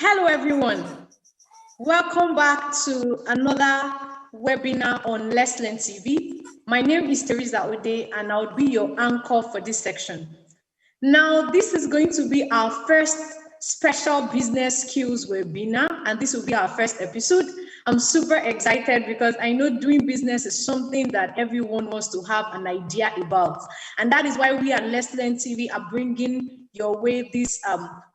Hello, everyone. Welcome back to another webinar on Let's Learn TV. My name is Teresa Ode, and I'll be your anchor for this section. Now, this is going to be our first special business skills webinar, and this will be our first episode. I'm super excited because I know doing business is something that everyone wants to have an idea about. And that is why we at Let's Learn TV are bringing your way this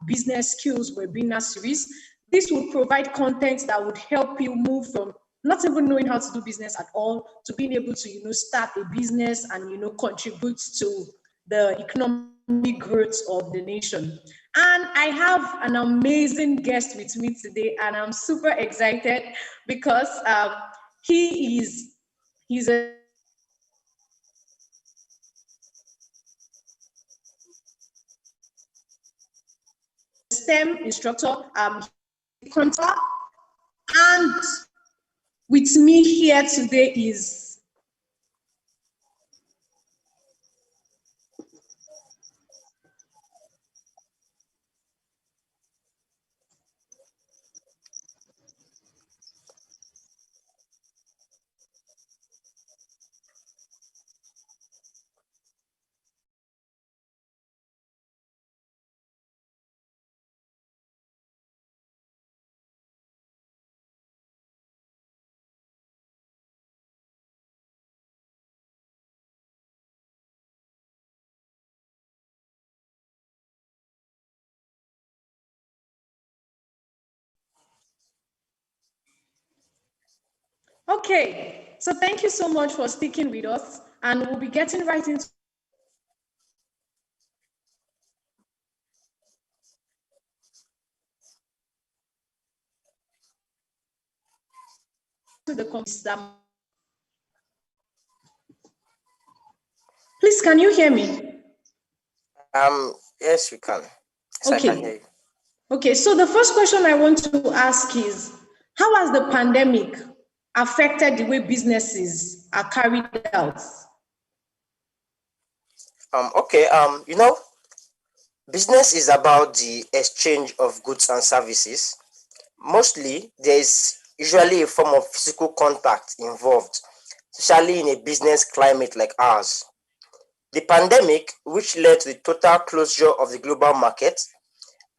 business skills webinar series. This would provide content that would help you move from not even knowing how to do business at all to being able to, start a business and, contribute to the economic growth of the nation. And I have an amazing guest with me today, and I'm super excited because he's a STEM instructor, contact, and with me here today is okay. So thank you so much for sticking with us, and we'll be getting right into the conversation. Please, can you hear me? Yes, we can. Yes, I can hear you. Okay, so the first question I want to ask is, how has the pandemic affected the way businesses are carried out? Business is about the exchange of goods and services. Mostly, there is usually a form of physical contact involved, especially in a business climate like ours. The pandemic, which led to the total closure of the global market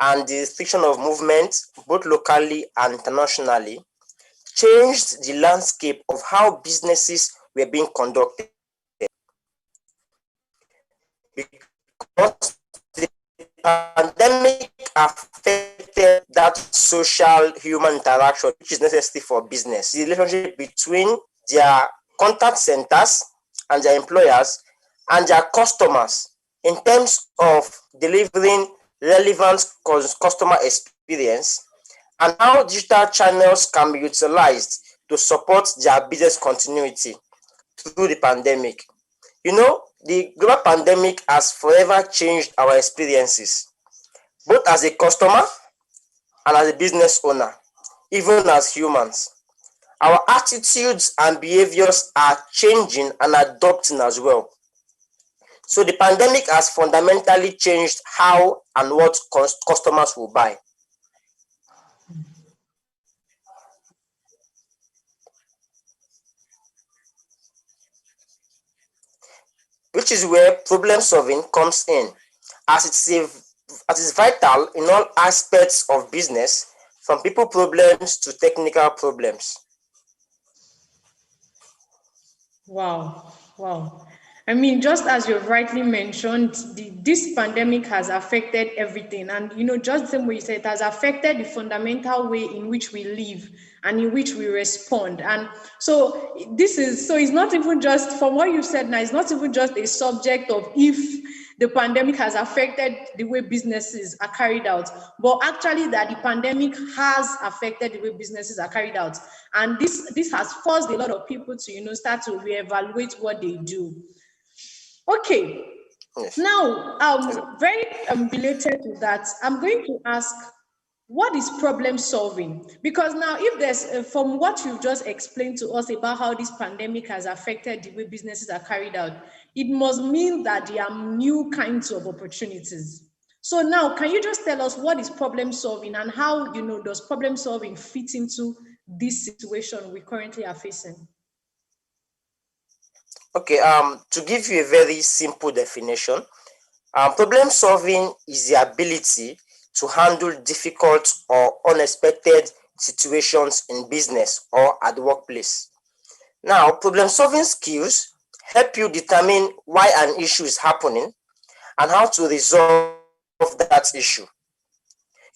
and the restriction of movement, both locally and internationally, changed the landscape of how businesses were being conducted. Because the pandemic affected that social human interaction which is necessary for business, the relationship between their contact centers and their employers and their customers in terms of delivering relevant customer experience, and how digital channels can be utilized to support their business continuity through the pandemic. The global pandemic has forever changed our experiences, both as a customer and as a business owner, even as humans. Our attitudes and behaviors are changing and adopting as well. So the pandemic has fundamentally changed how and what customers will buy. Which is where problem solving comes in, as it's vital in all aspects of business, from people problems to technical problems. Wow. I mean, just as you've rightly mentioned, this pandemic has affected everything. And, just the same way you said, it has affected the fundamental way in which we live and in which we respond. And so it's not even just, from what you said now, it's not even just a subject of if the pandemic has affected the way businesses are carried out, but actually that the pandemic has affected the way businesses are carried out. And this has forced a lot of people to, start to reevaluate what they do. Okay. Yes. Now, very related to that, I'm going to ask, what is problem solving? Because now, if there's, from what you've just explained to us about how this pandemic has affected the way businesses are carried out, it must mean that there are new kinds of opportunities. So now, can you just tell us what is problem solving and how, does problem solving fit into this situation we currently are facing? Okay, to give you a very simple definition, problem solving is the ability to handle difficult or unexpected situations in business or at the workplace. Now, problem solving skills help you determine why an issue is happening and how to resolve that issue.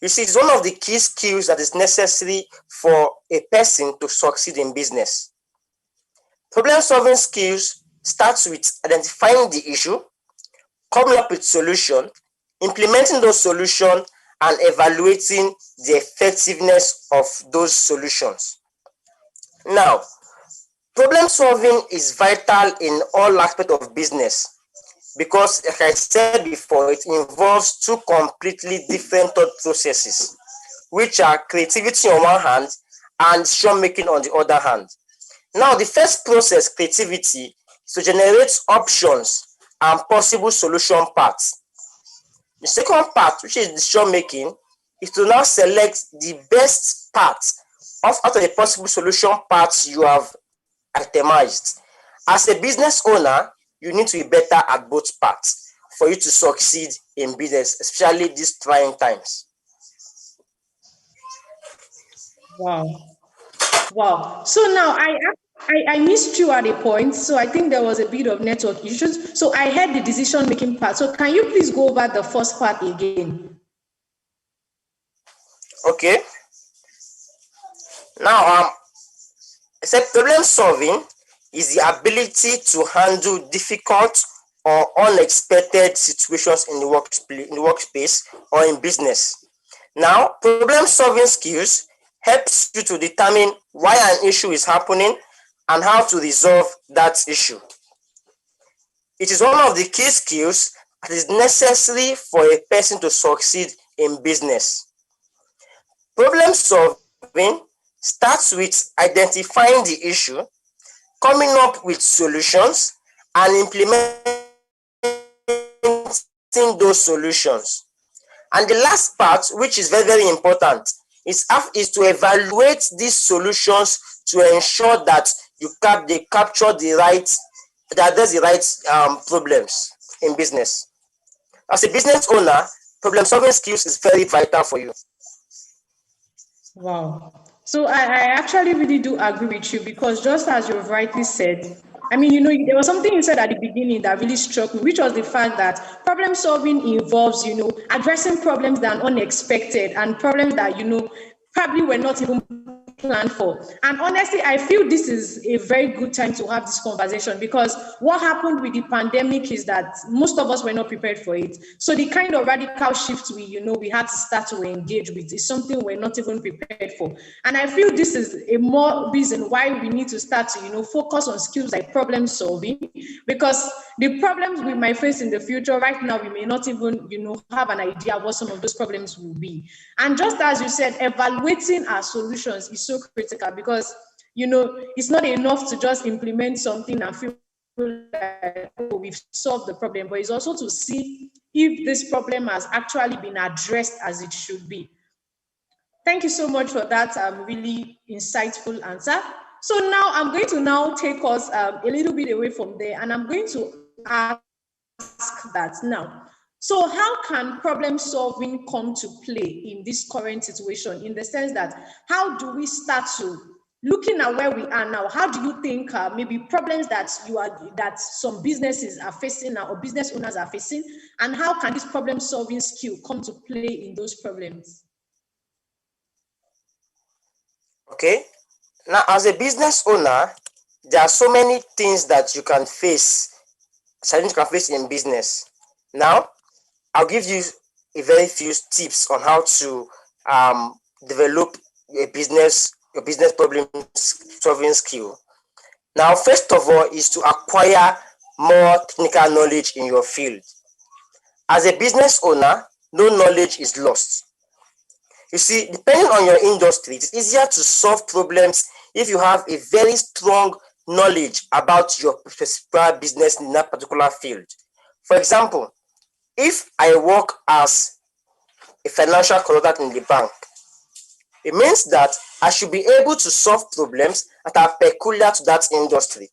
You see, it's one of the key skills that is necessary for a person to succeed in business. Problem solving skills starts with identifying the issue, coming up with solution, implementing those solutions, and evaluating the effectiveness of those solutions. Now, problem solving is vital in all aspects of business because, like I said before, it involves two completely different thought processes, which are creativity on one hand and decision making on the other hand. Now, the first process, creativity, is to generate options and possible solution paths. The second part, which is decision making, is to now select the best part out of the possible solution paths you have itemized. As a business owner, you need to be better at both parts for you to succeed in business, especially these trying times. Wow. Wow. So now I missed you at a point. So I think there was a bit of network issues. So I heard the decision making part. So can you please go over the first part again? Okay. Now, problem solving is the ability to handle difficult or unexpected situations in the workspace or in business. Now, problem solving skills helps you to determine why an issue is happening and how to resolve that issue. It is one of the key skills that is necessary for a person to succeed in business. Problem solving starts with identifying the issue, coming up with solutions, and implementing those solutions. And the last part, which is very, very important, is to evaluate these solutions to ensure that they capture the right, that there's the right problems in business. As a business owner, problem solving skills is very vital for you. Wow. So I actually really do agree with you because just as you've rightly said, I mean, there was something you said at the beginning that really struck me, which was the fact that problem solving involves, addressing problems that are unexpected and problems that, probably were not even planned for. And honestly, I feel this is a very good time to have this conversation because what happened with the pandemic is that most of us were not prepared for it. So the kind of radical shift we had to start to engage with is something we're not even prepared for. And I feel this is a more reason why we need to start to, focus on skills like problem solving, because the problems we might face in the future, right now, we may not even, have an idea of what some of those problems will be. And just as you said, evaluating our solutions is so critical because, it's not enough to just implement something and feel like, oh, we've solved the problem, but it's also to see if this problem has actually been addressed as it should be. Thank you so much for that really insightful answer. So now I'm going to now take us a little bit away from there, and I'm going to ask that now. So how can problem solving come to play in this current situation, in the sense that how do we start to, looking at where we are now, how do you think maybe problems that some businesses are facing now or business owners are facing, and how can this problem solving skill come to play in those problems? Okay. Now, as a business owner, there are so many things that you can face, challenges you can face in business. Now, I'll give you a very few tips on how to develop your business problem solving skill. Now, first of all, is to acquire more technical knowledge in your field. As a business owner, no knowledge is lost. You see, depending on your industry, it's easier to solve problems if you have a very strong knowledge about your specific business in that particular field. For example, if I work as a financial consultant in the bank. It means that I should be able to solve problems that are peculiar to that industry.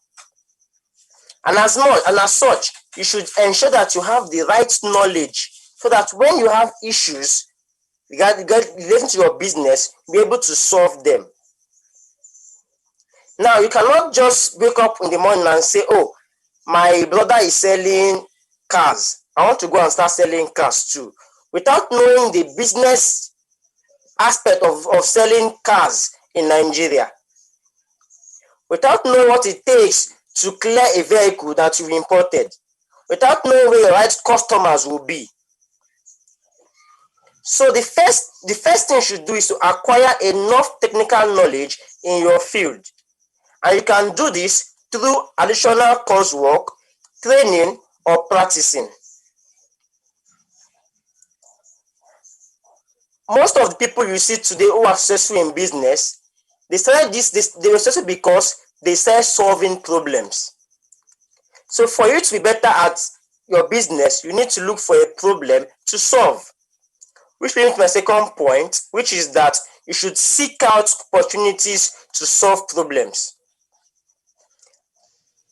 And as such, you should ensure that you have the right knowledge so that when you have issues relating to your business, be able to solve them. Now, you cannot just wake up in the morning and say, oh, my brother is selling cars. I want to go and start selling cars too, without knowing the business aspect of selling cars in Nigeria, without knowing what it takes to clear a vehicle that you've imported, without knowing where your right customers will be. So the first thing you should do is to acquire enough technical knowledge in your field. And you can do this through additional coursework, training, or practicing. Most of the people you see today who are successful in business, they were successful because they started solving problems. So for you to be better at your business, you need to look for a problem to solve. Which brings me to my second point, which is that you should seek out opportunities to solve problems.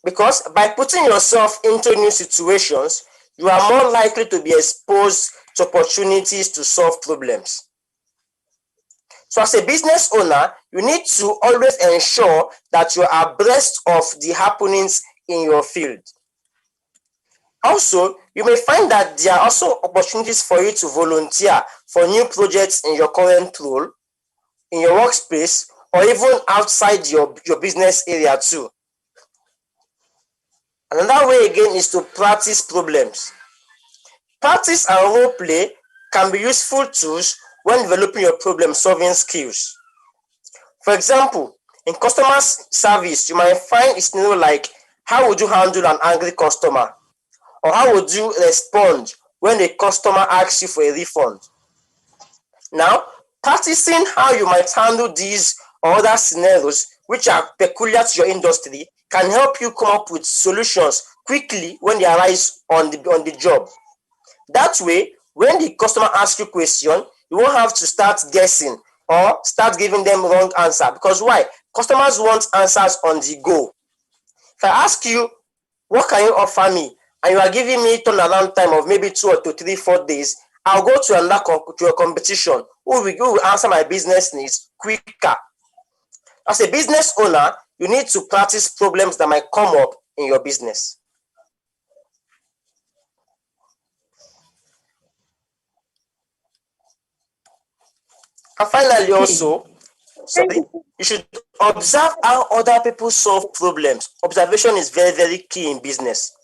Because by putting yourself into new situations, you are more likely to be exposed to opportunities to solve problems. So as a business owner, you need to always ensure that you are abreast of the happenings in your field. Also, you may find that there are also opportunities for you to volunteer for new projects in your current role, in your workspace, or even outside your business area too. Another way again is to practice problems. Practice and role play can be useful tools when developing your problem-solving skills. For example, in customer service, you might find a scenario like, how would you handle an angry customer? Or how would you respond when a customer asks you for a refund? Now, practicing how you might handle these or other scenarios which are peculiar to your industry can help you come up with solutions quickly when they arise on the job. That way, when the customer asks you a question, you won't have to start guessing or start giving them wrong answer. Because why? Customers want answers on the go. If I ask you, what can you offer me? And you are giving me turnaround time of maybe 2 or 3, 4 days, I'll go to a competition who will answer my business needs quicker. As a business owner, you need to practice problems that might come up in your business. And finally, also, you should observe how other people solve problems. Observation is very, very key in business.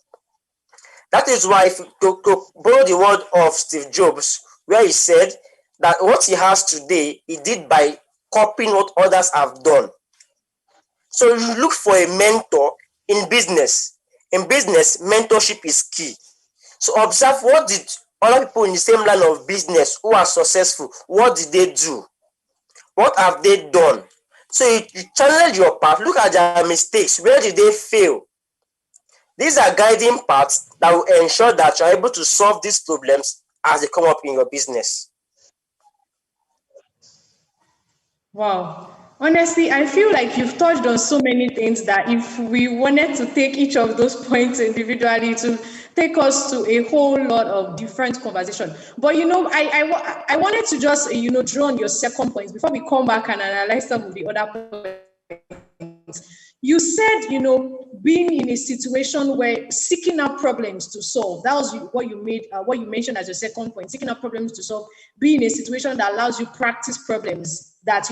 That is why, if to borrow the word of Steve Jobs, where he said that what he has today, he did by copying what others have done. So you look for a mentor in business. In business, mentorship is key. So observe, what did other people in the same line of business who are successful, what did they do? What have they done? So you challenge your path, look at their mistakes, where did they fail? These are guiding paths that will ensure that you're able to solve these problems as they come up in your business. Wow. Honestly, I feel like you've touched on so many things that if we wanted to take each of those points individually to take us to a whole lot of different conversation. But I wanted to just draw on your second point before we come back and analyze some of the other points. You said, being in a situation where seeking out problems to solve, that was what you mentioned as your second point, seeking out problems to solve, being in a situation that allows you practice problems that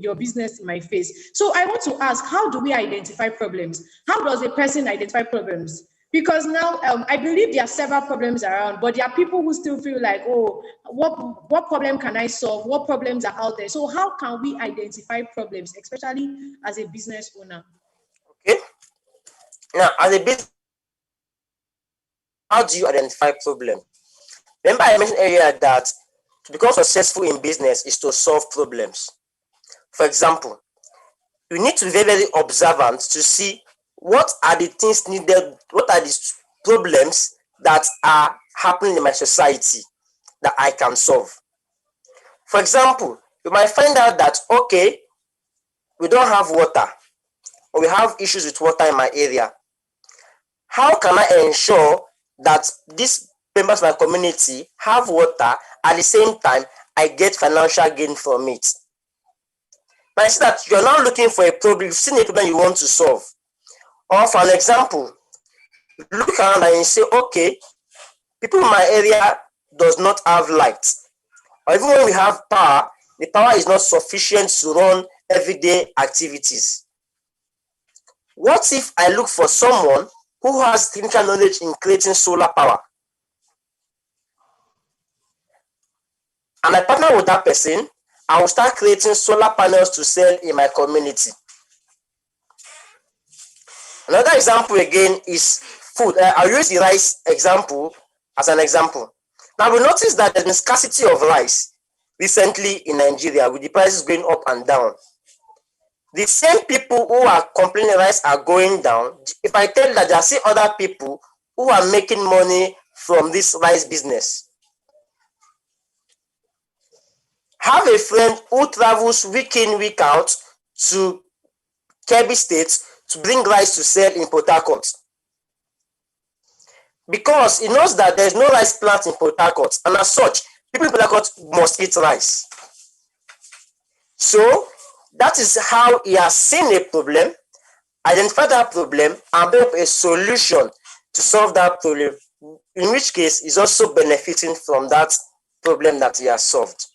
your business might face. So I want to ask, how do we identify problems? How does a person identify problems? Because now I believe there are several problems around, but there are people who still feel like, oh, what problem can I solve? What problems are out there? So how can we identify problems, especially as a business owner? Okay. Now, as a business, how do you identify problem? Remember, I mentioned earlier that to become successful in business is to solve problems. For example, you need to be very, very observant to see what are the things needed, what are the problems that are happening in my society that I can solve. For example, you might find out that, okay, we don't have water, or we have issues with water in my area. How can I ensure that these members of my community have water, at the same time I get financial gain from it? Now you see that you're now looking for a problem, you've seen a problem you want to solve. Or for an example, look around and you say, okay, people in my area does not have light. Or even when we have power, the power is not sufficient to run everyday activities. What if I look for someone who has technical knowledge in creating solar power, and I partner with that person, I will start creating solar panels to sell in my community. Another example again is food. I'll use the rice example as an example. Now we notice that there's been scarcity of rice recently in Nigeria, with the prices going up and down. The same people who are complaining rice are going down, if I tell that there are still other people who are making money from this rice business. Have a friend who travels week in, week out to Kebbi State to bring rice to sell in Port Harcourt, because he knows that there is no rice plant in Port Harcourt, and as such, people in Port Harcourt must eat rice. So that is how he has seen a problem, identified that problem, and built a solution to solve that problem, in which case he's also benefiting from that problem that he has solved.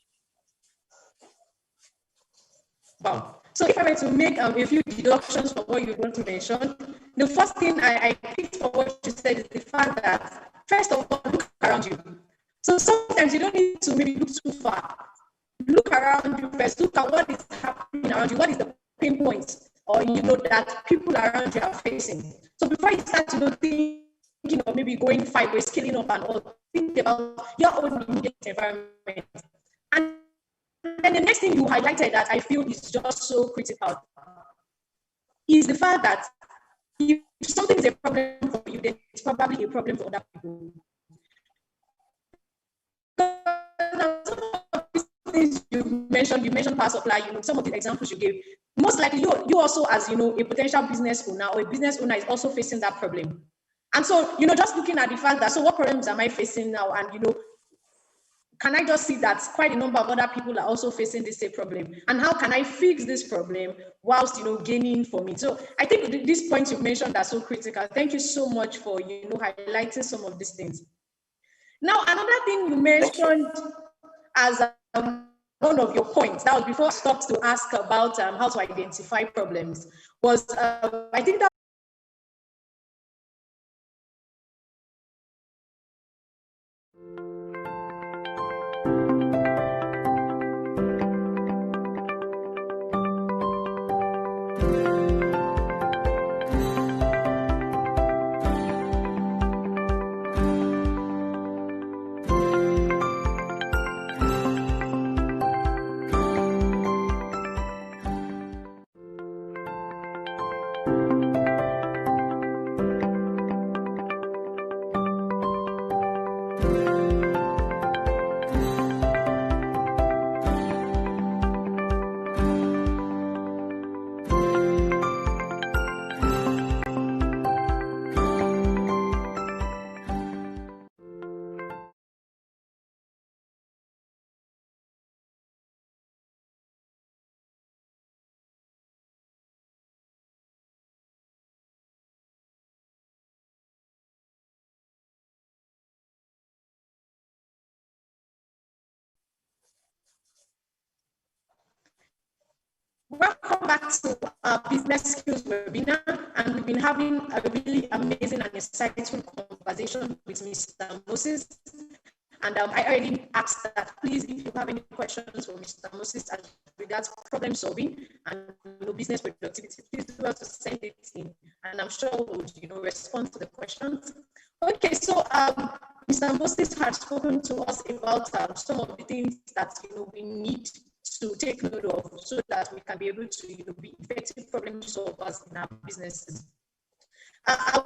Wow. So if I were to make a few deductions for what you're going to mention, the first thing I picked from what you said is the fact that, first of all, look around you. So sometimes you don't need to maybe look too far. Look around you first. Look at what is happening around you. What is the pain points, or that people around you are facing. So before you start thinking of maybe going 5 ways, scaling up and all, think about your own immediate environment. And then the next thing you highlighted that I feel is just so critical is the fact that if something is a problem for you, then it's probably a problem for other people. You mentioned power supply, some of the examples you gave. Most likely you also, as a potential business owner or a business owner, is also facing that problem. And so, just looking at the fact that, so what problems am I facing now? And, can I just see that quite a number of other people are also facing the same problem? And how can I fix this problem whilst, gaining from it? So I think these points you mentioned are so critical. Thank you so much for, highlighting some of these things. Now, another thing you mentioned as one of your points, that was before I stopped to ask about how to identify problems, was I think that welcome back to our business skills webinar, and we've been having a really amazing and insightful conversation with Mr. Moses. And I already asked that, please, if you have any questions for Mr. Moses as regards problem solving and business productivity, please do have to send it in, and I'm sure we'll respond to the questions. Okay, so Mr. Moses has spoken to us about some of the things that we need to take note of so that we can be able to be effective problem solvers in our businesses.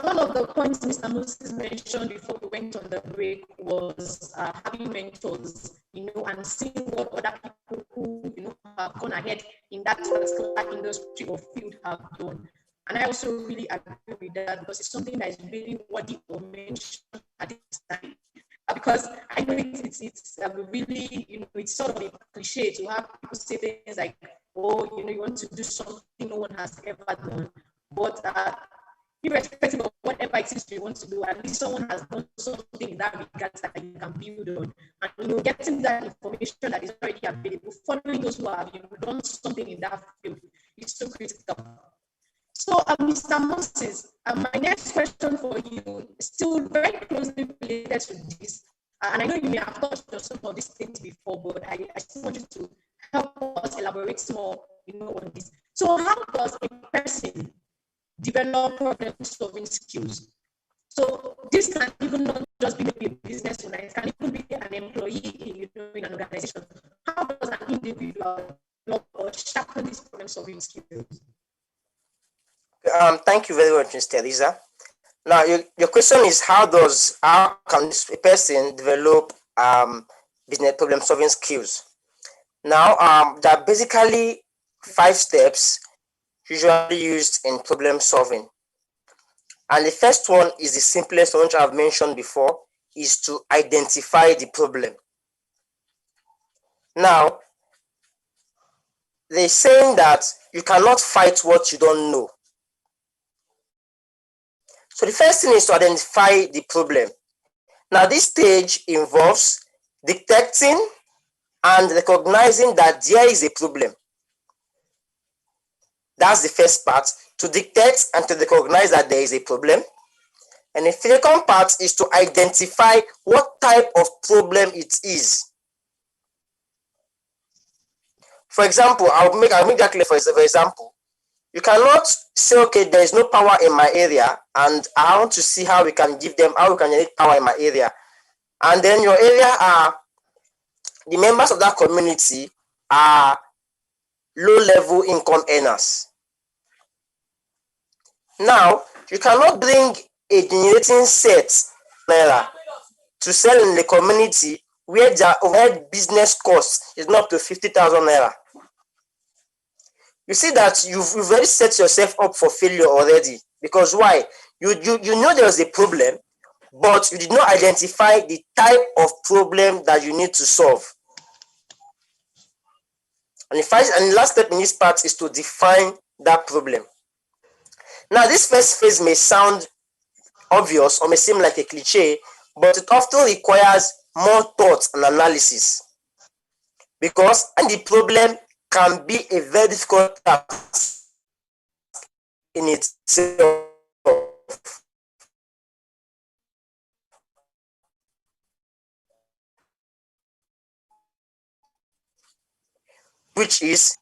One of the points Mr. Moses mentioned before we went on the break was having mentors, and seeing what other people who, have gone ahead in that particular industry or field have done. And I also really agree with that, because it's something that is really worthy of mention at this time. Because I know it's really, it's sort of a cliche to have people say things like, oh, you want to do something no one has ever done. But irrespective of whatever it is you want to do, at least someone has done something in that regard that you can build on. And getting that information that is already available, following those who have done something in that field is so critical. So, Mr. Moses, my next question for you is still very closely related to this. And I know you may have touched on some of these things before, but I still want you to help us elaborate more, on this. So, how does a person develop problem-solving skills? So, this can even not just be maybe a business owner; it can even be an employee, in an organization. How does an individual develop or sharpen these problem-solving skills? Thank you very much, Mr. Lisa. Now, your question is how can a person develop business problem solving skills? Now, there are basically 5 steps usually used in problem solving. And the first one is the simplest one, which I've mentioned before, is to identify the problem. Now, they're saying that you cannot fight what you don't know. So the first thing is to identify the problem. Now, this stage involves detecting and recognizing that there is a problem. That's the first part, to detect and to recognize that there is a problem. And the second part is to identify what type of problem it is. For example, I'll make that clear. For example, you cannot say, okay, there is no power in my area, and I want to see how we can generate power in my area. And then your area the members of that community are low-level income earners. Now, you cannot bring a generating set to sell in the community where their overhead business cost is not up to 50,000 naira. You see that you've already set yourself up for failure already. Because why? You know there's a problem, but you did not identify the type of problem that you need to solve. And the last step in this part is to define that problem. Now, this first phase may sound obvious or may seem like a cliche, but it often requires more thought and analysis, because the problem can be a very difficult task in itself. Which is,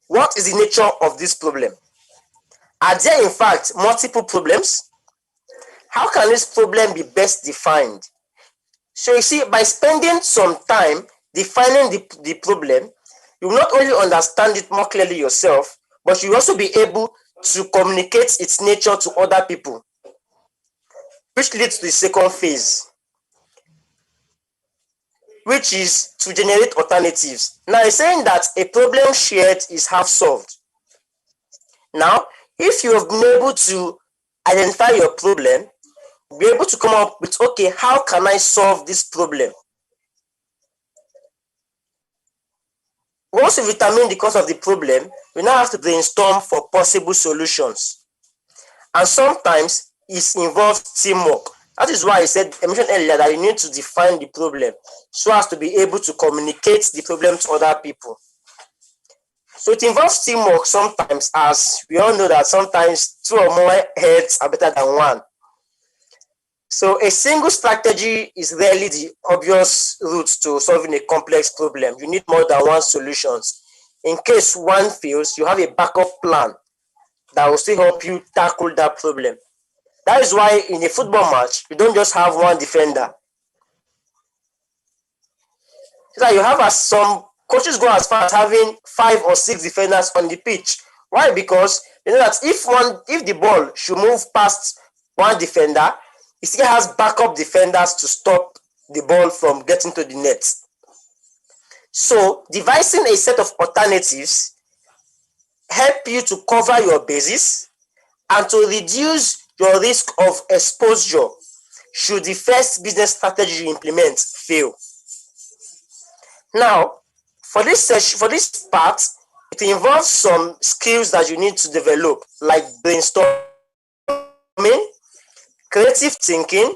what is the nature of this problem? Are there in fact multiple problems? How can this problem be best defined? So you see, by spending some time defining the problem, you will not only understand it more clearly yourself, but you will also be able to communicate its nature to other people, which leads to the second phase, which is to generate alternatives. Now, it's saying that a problem shared is half solved. Now, if you have been able to identify your problem, be able to come up with, okay, how can I solve this problem? Once you determine the cause of the problem, we now have to brainstorm for possible solutions. And sometimes it involves teamwork. That is why I mentioned earlier that you need to define the problem so as to be able to communicate the problem to other people. So it involves teamwork sometimes, as we all know that sometimes 2 or more heads are better than 1. So a single strategy is rarely the obvious route to solving a complex problem. You need more than one solutions. In case one fails, you have a backup plan that will still help you tackle that problem. That is why in a football match, you don't just have one defender. So that you have some coaches go as far as having 5 or 6 defenders on the pitch. Why? Because You know that if the ball should move past one defender, he still has backup defenders to stop the ball from getting to the net. So devising a set of alternatives help you to cover your bases and to reduce your risk of exposure should the first business strategy you implement fail. Now, for this part, it involves some skills that you need to develop, like brainstorming, creative thinking,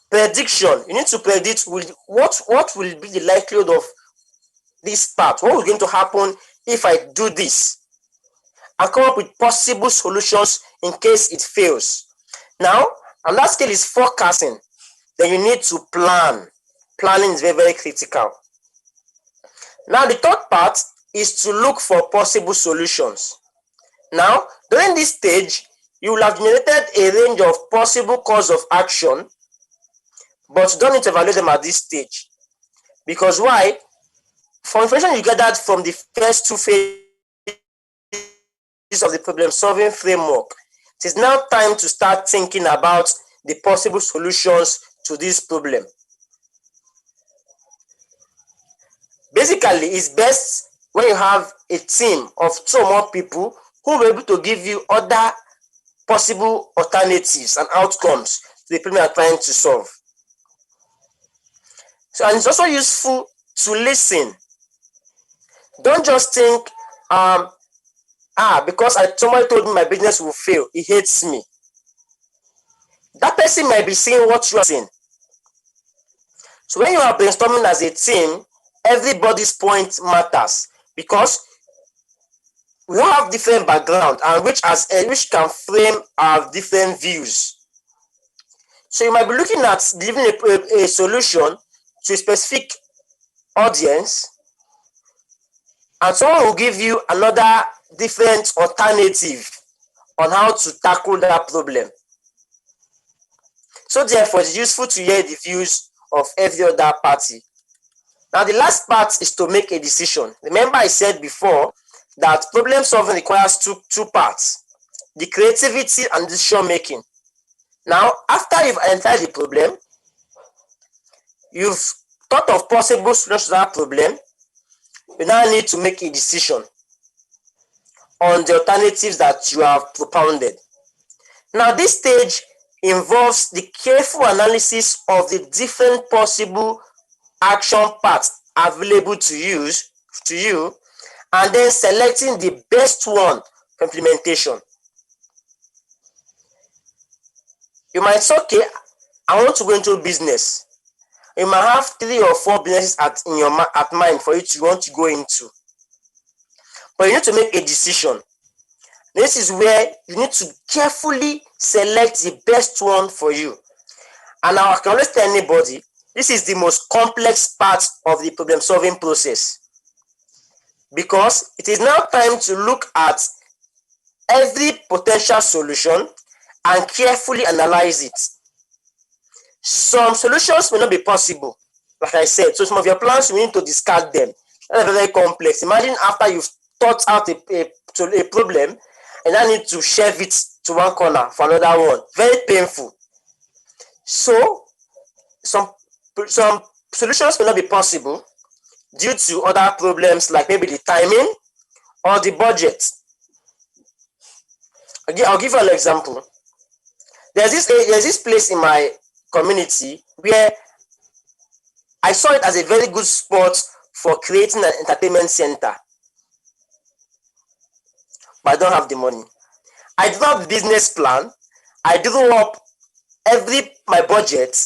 prediction. You need to predict what will be the likelihood of this part. What is going to happen if I do this? And come up with possible solutions in case it fails. Now, another skill is forecasting. Then you need to plan. Planning is very, very critical. Now, the third part is to look for possible solutions. Now, during this stage, you will have generated a range of possible course of action, but you don't need to evaluate them at this stage. Because why? For information you gathered from the first two phases of the problem-solving framework, it is now time to start thinking about the possible solutions to this problem. Basically, it's best when you have a team of 2 or more people who will be able to give you other possible alternatives and outcomes to the problem you are trying to solve. So, and it's also useful to listen. Don't just think, because somebody told me my business will fail, he hates me. That person might be saying what you are saying. So when you are brainstorming as a team, everybody's point matters, because we all have different background and which can frame our different views. So you might be looking at giving a solution to a specific audience, and someone will give you another different alternative on how to tackle that problem. So therefore, it's useful to hear the views of every other party. Now, the last part is to make a decision. Remember, I said before that problem solving requires two parts: the creativity and decision making. Now, after you've identified the problem, you've thought of possible solutions to that problem, you now need to make a decision on the alternatives that you have propounded. Now, this stage involves the careful analysis of the different possible action paths available to you, and then selecting the best one for implementation. You might say, okay, I want to go into business. You might have 3 or 4 businesses at mind for you want to go into. But you need to make a decision. This is where you need to carefully select the best one for you. And I can always tell anybody, this is the most complex part of the problem-solving process, because it is now time to look at every potential solution and carefully analyze it. Some solutions may not be possible, like I said. So some of your plans, you need to discard them. That's very complex. Imagine after you've thought out a problem, and I need to shelve it to one corner for another one. Very painful. So some solutions may not be possible due to other problems, like maybe the timing or the budget. Again, I'll give you an example. There's this place in my community where I saw it as a very good spot for creating an entertainment center, but I don't have the money. I drew up the business plan, I drew up my budget,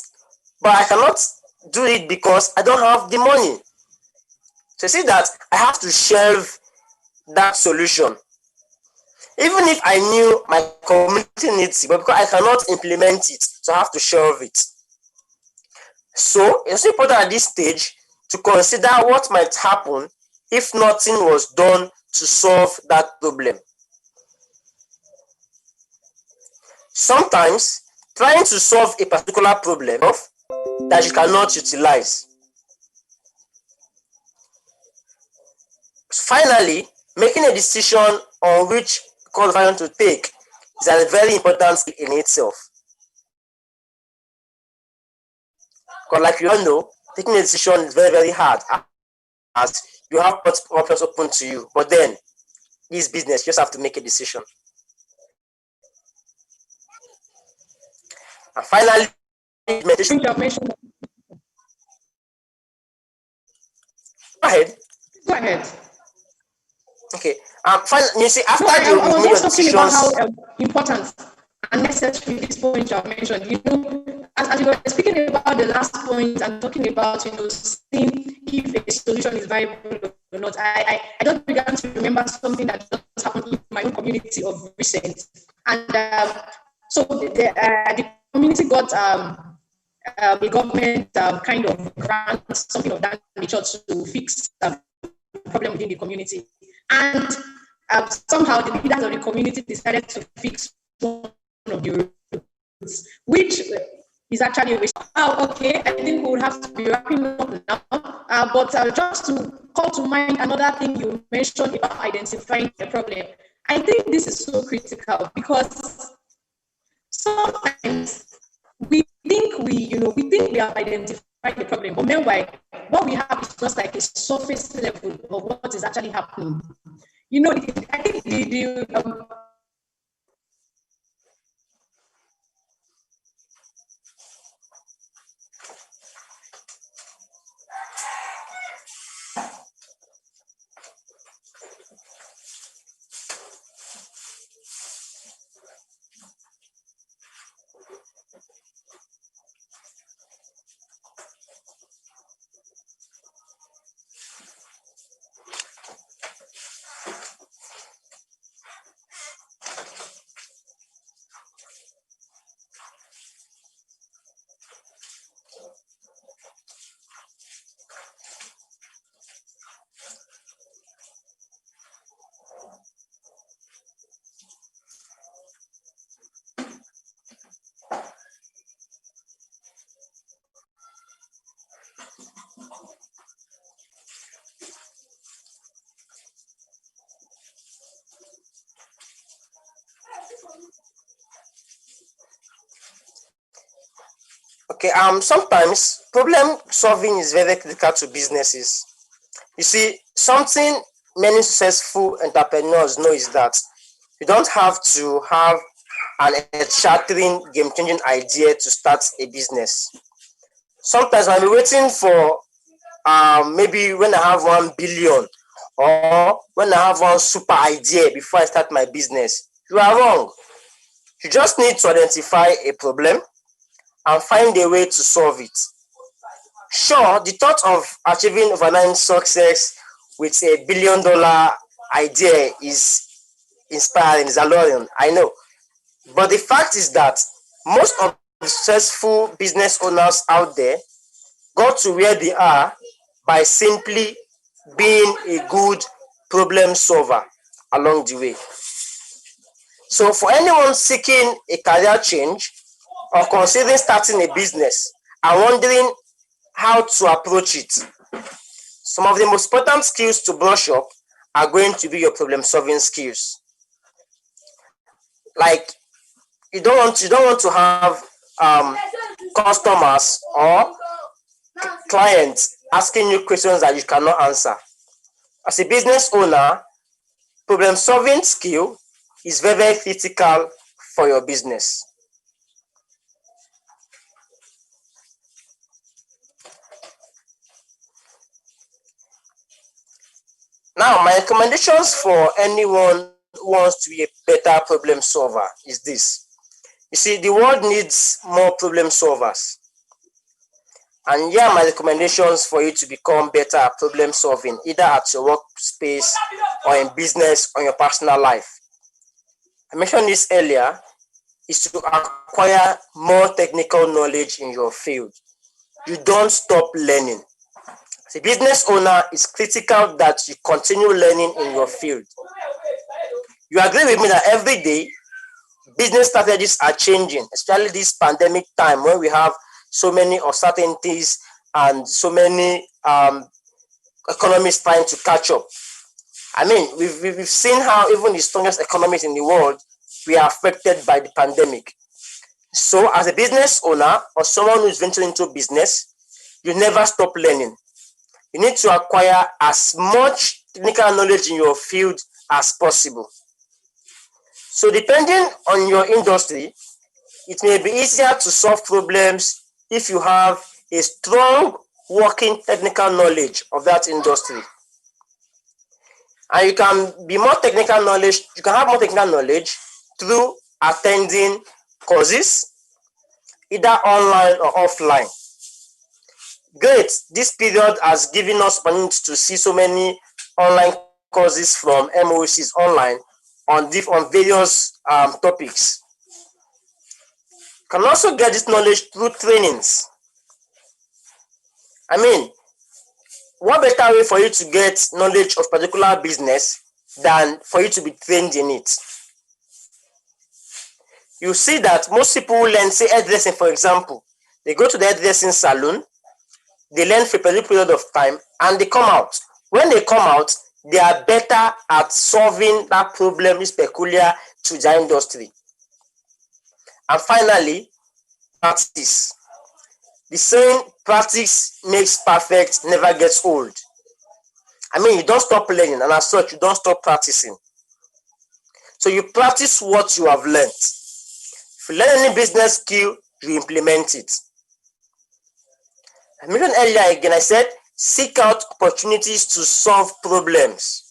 but I cannot do it because I don't have the money. So you see that I have to shelve that solution. Even if I knew my community needs it, but because I cannot implement it, so I have to shelve it. So it's important at this stage to consider what might happen if nothing was done to solve that problem. Sometimes trying to solve a particular problem that you cannot utilize. Finally, making a decision on which course of action to take is a very important skill in itself. Because like you all know, taking a decision is very, very hard as you have options open to you. But then, this business, you just have to make a decision. And finally, meditation. Go ahead. Go ahead. Okay. Finally, you see, after I you was made your just talking about decisions, how important and necessary this point you have mentioned. You know, as you were speaking about the last point and talking about, you know, seeing if a solution is viable or not, I just began to remember something that just happened in my own community of recent. And so the community got a government kind of grant, something of that nature, to fix problem within the community. And somehow the leaders of the community decided to fix one of the roads, which is actually a waste. Oh, okay, I think we would have to be wrapping up now. But just to call to mind another thing you mentioned about identifying the problem, I think this is so critical because sometimes we think we have identified the problem, but meanwhile, what we have is just like a surface level of what is actually happening. You know, I think okay, sometimes problem solving is very critical to businesses. You see, something many successful entrepreneurs know is that you don't have to have an earth-shattering, game-changing idea to start a business. Sometimes I'll be waiting for maybe when I have 1 billion or when I have one super idea before I start my business. You are wrong. You just need to identify a problem and find a way to solve it. Sure, the thought of achieving overnight success with $1 billion idea is inspiring, is alluring, I know. But the fact is that most of the successful business owners out there got to where they are by simply being a good problem solver along the way. So for anyone seeking a career change or considering starting a business and wondering how to approach it, some of the most important skills to brush up are going to be your problem solving skills. Like you don't want to have customers or clients asking you questions that you cannot answer. As a business owner, problem solving skill is very, very critical for your business. Now, my recommendations for anyone who wants to be a better problem solver is this. You see, the world needs more problem solvers. And here are my recommendations for you to become better at problem solving, either at your workspace or in business or in your personal life. I mentioned this earlier, is to acquire more technical knowledge in your field. You don't stop learning. As a business owner, it's critical that you continue learning in your field. You agree with me that every day, business strategies are changing, especially this pandemic time when we have so many uncertainties and so many economies trying to catch up. I mean, we've seen how even the strongest economies in the world were affected by the pandemic. So as a business owner or someone who's venturing into business, you never stop learning. You need to acquire as much technical knowledge in your field as possible. So depending on your industry, it may be easier to solve problems if you have a strong working technical knowledge of that industry. And you can have more technical knowledge through attending courses, either online or offline. Great, this period has given us opportunity to see so many online courses from MOCs online on various topics. You can also get this knowledge through trainings. I mean, what better way for you to get knowledge of particular business than for you to be trained in it? You see that most people learn, say, hairdressing, for example. They go to the hairdressing salon, they learn for a particular period of time, and they come out. When they come out, they are better at solving that problem is peculiar to their industry. And finally, practice. The saying, practice makes perfect, never gets old. I mean, you don't stop learning, and as such, you don't stop practicing. So you practice what you have learned. If you learn any business skill, you implement it. I mentioned earlier again, I said, seek out opportunities to solve problems.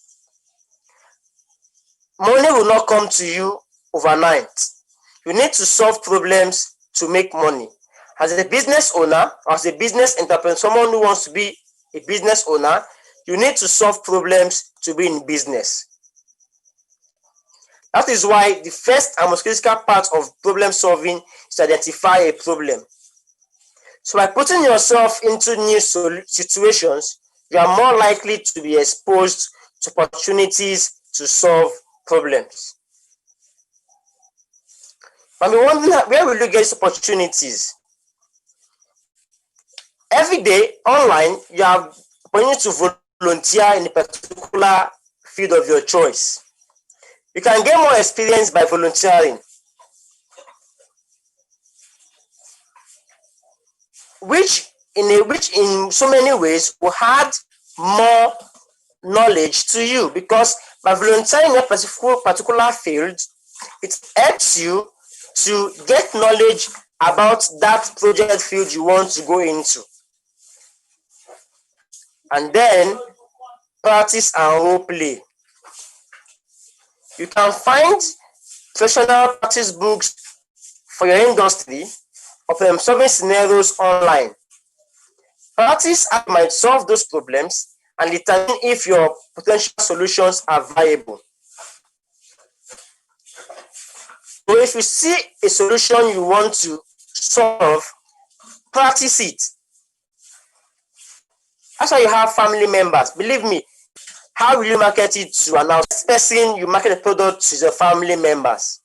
Money will not come to you overnight. You need to solve problems to make money. As a business owner, as a business entrepreneur, someone who wants to be a business owner, you need to solve problems to be in business. That is why the first and most critical part of problem solving is to identify a problem. So by putting yourself into new situations, you are more likely to be exposed to opportunities to solve problems. But we wondering, where will you get these opportunities? Every day online, you have opportunity to volunteer in a particular field of your choice. You can get more experience by volunteering, which in so many ways will add more knowledge to you, because by volunteering in a particular field, it helps you to get knowledge about that project field you want to go into. And then practice and role play. You can find professional practice books for your industry or problem solving scenarios online. Practice how you might solve those problems and determine if your potential solutions are viable. So if you see a solution you want to solve, practice it. That's why you have family members. Believe me, how will you market it to an outside person? You market the product to your family members.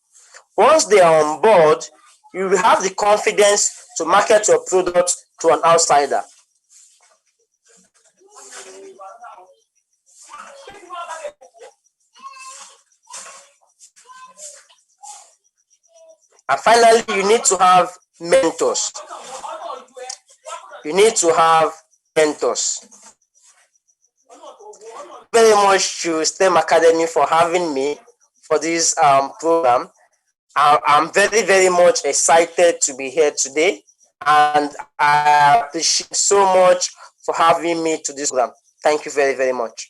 Once they are on board, you will have the confidence to market your product to an outsider. And finally, you need to have mentors. You need to have mentors. Very much to STEM Academy for having me for this program. I'm very, very much excited to be here today, and I appreciate so much for having me to this program. Thank you very, very much.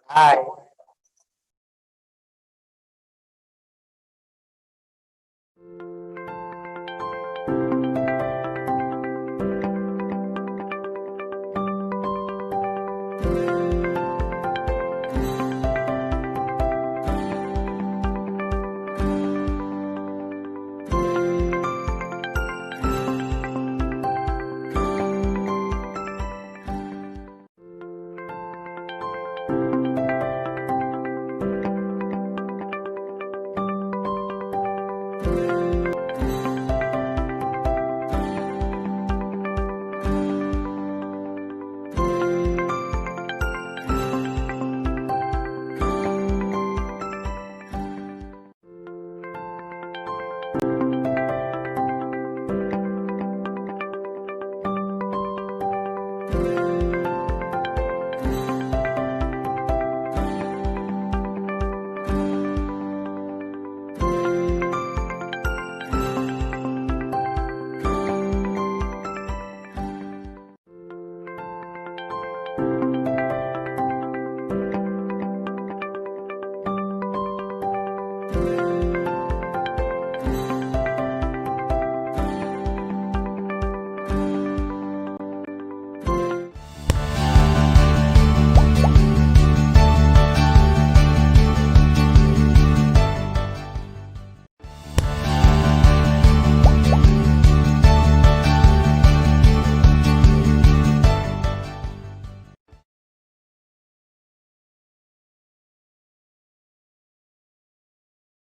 Bye.